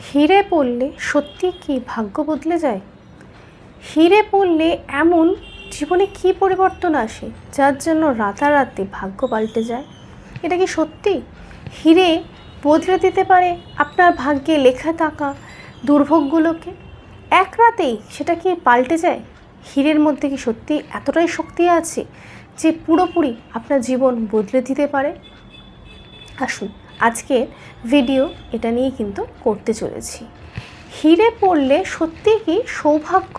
হিরে পড়লে সত্যি কি ভাগ্য বদলে যায়? হিরে পড়লে এমন জীবনে কি পরিবর্তন আসে যার জন্য রাতারাতি ভাগ্য পাল্টে যায়? এটা কি সত্যি? হিরে বদলে দিতে পারে আপনার ভাগ্যে লেখা থাকা দুর্ভোগগুলোকে? এক রাতেই সেটা কি পাল্টে যায়? হীরের মধ্যে কি সত্যি এতটাই শক্তি আছে যে পুরোপুরি আপনার জীবন বদলে দিতে পারে? আসুন আজকের ভিডিও এটা নিয়ে কিন্তু করতে চলেছি। হিরে পড়লে সত্যি কি সৌভাগ্য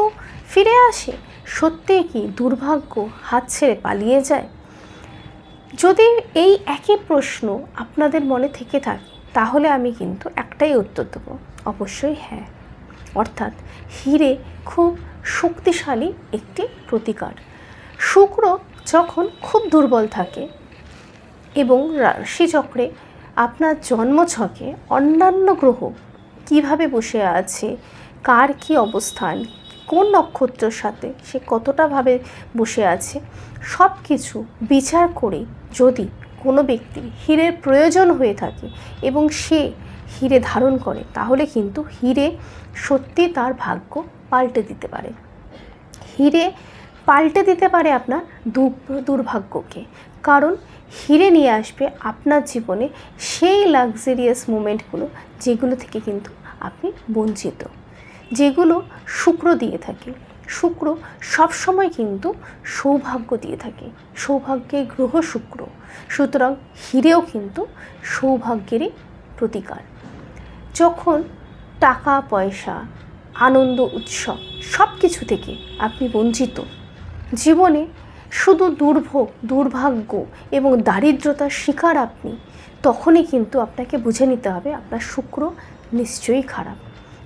ফিরে আসে? সত্যি কি দুর্ভাগ্য হাত ছেড়ে পালিয়ে যায়? যদি এই একই প্রশ্ন আপনাদের মনে থেকে থাকে তাহলে আমি কিন্তু একটাই উত্তর দেবো, অবশ্যই হ্যাঁ। অর্থাৎ হিরে খুব শক্তিশালী একটি প্রতিকার। শুক্র যখন খুব দুর্বল থাকে এবং রাশিচক্রে আপনার জন্মছকে অন্যান্য গ্রহ কিভাবে বসে আছে, কার কি অবস্থান, কোন নক্ষত্রের সাথে সে কতটাভাবে বসে আছে, সব কিছু বিচার করে যদি কোনো ব্যক্তির হীরের প্রয়োজন হয়ে থাকে এবং সে হীরে ধারণ করে তাহলে কিন্তু হীরে সত্যি তার ভাগ্য পাল্টে দিতে পারে। হীরে পাল্টে দিতে পারে আপনার দুর্ভাগ্যকে, কারণ হিরে নিয়ে আসবে আপনার জীবনে সেই লাক্সারিয়াস মোমেন্টগুলো যেগুলো থেকে কিন্তু আপনি বঞ্চিত, যেগুলো শুক্র দিয়ে থাকে। শুক্র সবসময় কিন্তু সৌভাগ্য দিয়ে থাকে, সৌভাগ্যের গ্রহ শুক্র। সুতরাং হিরেও কিন্তু সৌভাগ্যেরই প্রতিকার। যখন টাকা পয়সা, আনন্দ উৎসব সব কিছু থেকে আপনি বঞ্চিত, জীবনে শুধু দুর্ভোগ, দুর্ভাগ্য এবং দারিদ্রতার শিকার আপনি, তখনই কিন্তু আপনাকে বুঝে নিতে হবে আপনার শুক্র নিশ্চয়ই খারাপ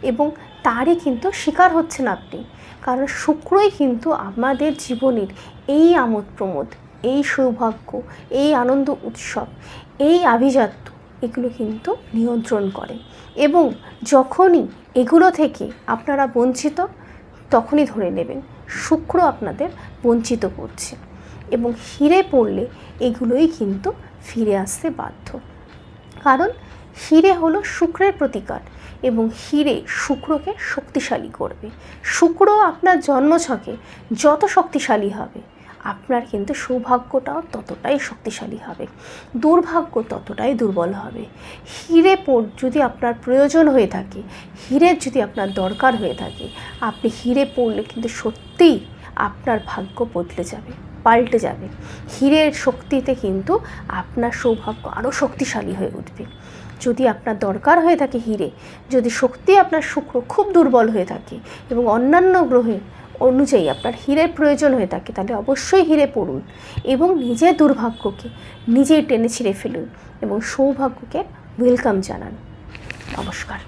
এবং তারই কিন্তু শিকার হচ্ছেন আপনি। কারণ শুক্রই কিন্তু আমাদের জীবনের এই আমোদ প্রমোদ, এই সৌভাগ্য, এই আনন্দ উৎসব, এই আভিজাত্য এগুলো কিন্তু নিয়ন্ত্রণ করে। এবং যখনই এগুলো থেকে আপনারা বঞ্চিত তখনই ধরে নেবেন শুক্র আপনাদের বঞ্চিত করছে এবং হিরে পড়লে এগুলোই কিন্তু ফিরে আসতে বাধ্য। কারণ হিরে হলো শুক্রের প্রতিকার এবং হিরে শুক্রকে শক্তিশালী করবে। শুক্র আপনার জন্মছকে যত শক্তিশালী হবে আপনার কিন্তু সৌভাগ্যটাও ততটাই শক্তিশালী হবে, দুর্ভাগ্য ততটাই দুর্বল হবে। হিরে যদি আপনার প্রয়োজন হয়ে থাকে, হীরের যদি আপনার দরকার হয়ে থাকে, আপনি হিরে পড়লে কিন্তু সত্যিই আপনার ভাগ্য বদলে যাবে, পাল্টে যাবে। হীরের শক্তিতে কিন্তু আপনার সৌভাগ্য আরও শক্তিশালী হয়ে উঠবে। যদি আপনার দরকার হয়ে থাকে হিরে, যদি শক্তি আপনার শুক্র খুব দুর্বল হয়ে থাকে এবং অন্যান্য গ্রহে অনুযায়ী আপনার হীরের প্রয়োজন হয়ে থাকে, তাহলে অবশ্যই হিরে পড়ুন এবং নিজের দুর্ভাগ্যকে নিজেই টেনে ছিঁড়ে ফেলুন এবং সৌভাগ্যকে ওয়েলকাম জানান। নমস্কার।